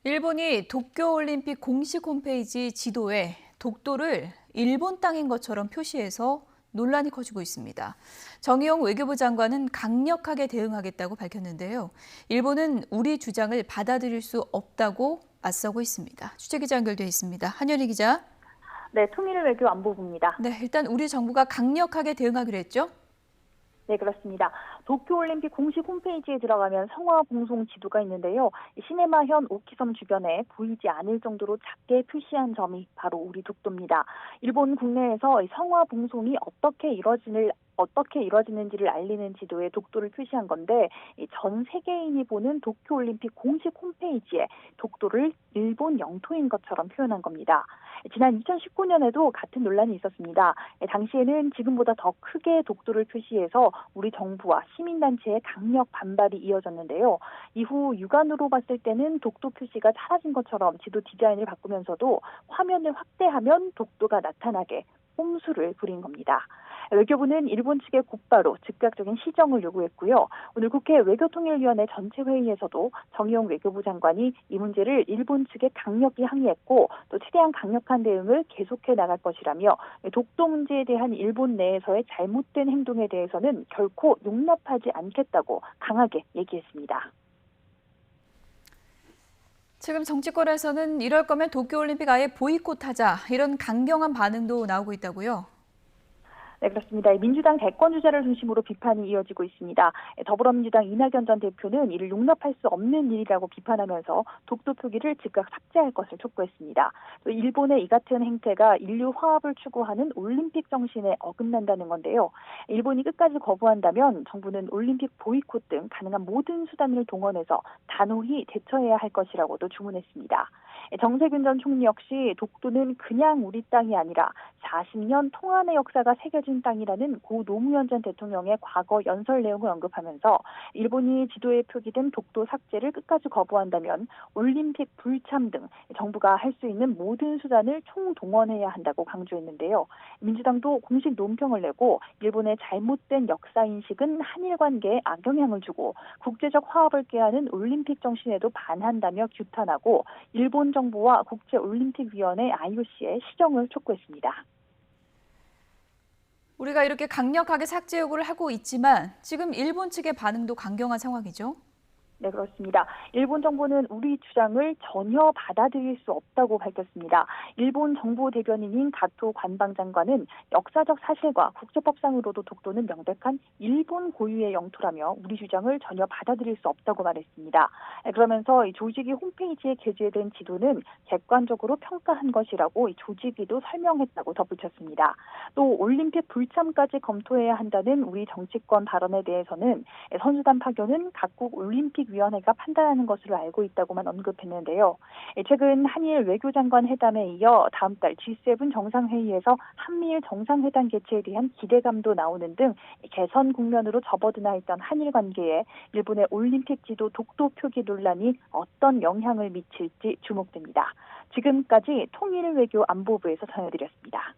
일본이 도쿄올림픽 공식 홈페이지 지도에 독도를 일본 땅인 것처럼 표시해서 논란이 커지고 있습니다. 정의용 외교부 장관은 강력하게 대응하겠다고 밝혔는데요. 일본은 우리 주장을 받아들일 수 없다고 맞서고 있습니다. 취재기자 연결돼 있습니다. 한현희 기자. 네, 통일 외교 안보부입니다. 네, 일단 우리 정부가 강력하게 대응하기로 했죠? 네, 그렇습니다. 도쿄올림픽 공식 홈페이지에 들어가면 성화 봉송 지도가 있는데요. 시네마현 오키섬 주변에 보이지 않을 정도로 작게 표시한 점이 바로 우리 독도입니다. 일본 국내에서 성화 봉송이 어떻게 이루어지는지를 알리는 지도에 독도를 표시한 건데 전 세계인이 보는 도쿄올림픽 공식 홈페이지에 독도를 일본 영토인 것처럼 표현한 겁니다. 지난 2019년에도 같은 논란이 있었습니다. 당시에는 지금보다 더 크게 독도를 표시해서 우리 정부와 시민단체의 강력 반발이 이어졌는데요. 이후 육안으로 봤을 때는 독도 표시가 사라진 것처럼 지도 디자인을 바꾸면서도 화면을 확대하면 독도가 나타나게 꼼수를 부린 겁니다. 외교부는 일본 측에 곧바로 즉각적인 시정을 요구했고요. 오늘 국회 외교통일위원회 전체 회의에서도 정의용 외교부 장관이 이 문제를 일본 측에 강력히 항의했고 또 최대한 강력한 대응을 계속해 나갈 것이라며 독도 문제에 대한 일본 내에서의 잘못된 행동에 대해서는 결코 용납하지 않겠다고 강하게 얘기했습니다. 지금 정치권에서는 이럴 거면 도쿄올림픽 아예 보이콧하자 이런 강경한 반응도 나오고 있다고요? 네, 그렇습니다. 민주당 대권 주자를 중심으로 비판이 이어지고 있습니다. 더불어민주당 이낙연 전 대표는 이를 용납할 수 없는 일이라고 비판하면서 독도 표기를 즉각 삭제할 것을 촉구했습니다. 또 일본의 이 같은 행태가 인류 화합을 추구하는 올림픽 정신에 어긋난다는 건데요. 일본이 끝까지 거부한다면 정부는 올림픽 보이콧 등 가능한 모든 수단을 동원해서 단호히 대처해야 할 것이라고도 주문했습니다. 정세균 전 총리 역시 독도는 그냥 우리 땅이 아니라 40년 통한의 역사가 새겨진 땅이라는 고 노무현 전 대통령의 과거 연설 내용을 언급하면서 일본이 지도에 표기된 독도 삭제를 끝까지 거부한다면 올림픽 불참 등 정부가 할 수 있는 모든 수단을 총동원해야 한다고 강조했는데요. 민주당도 공식 논평을 내고 일본의 잘못된 역사인식은 한일 관계에 악영향을 주고 국제적 화합을 꾀하는 올림픽 정신에도 반한다며 규탄하고 일본 정부와 국제올림픽위원회 IOC에 시정을 촉구했습니다. 우리가 이렇게 강력하게 삭제 요구를 하고 있지만 지금 일본 측의 반응도 강경한 상황이죠? 네, 그렇습니다. 일본 정부는 우리 주장을 전혀 받아들일 수 없다고 밝혔습니다. 일본 정부 대변인인 가토 관방장관은 역사적 사실과 국제법상으로도 독도는 명백한 일본 고유의 영토라며 우리 주장을 전혀 받아들일 수 없다고 말했습니다. 그러면서 이 조직위 홈페이지에 게재된 지도는 객관적으로 평가한 것이라고 이 조직위도 설명했다고 덧붙였습니다. 또 올림픽 불참까지 검토해야 한다는 우리 정치권 발언에 대해서는 선수단 파견은 각국 올림픽 위원회가 판단하는 것으로 알고 있다고만 언급했는데요. 최근 한일 외교장관 회담에 이어 다음 달 G7 정상회의에서 한미일 정상회담 개최에 대한 기대감도 나오는 등 개선 국면으로 접어드나 있던 한일 관계에 일본의 올림픽 지도 독도 표기 논란이 어떤 영향을 미칠지 주목됩니다. 지금까지 통일 외교 안보부에서 전해드렸습니다.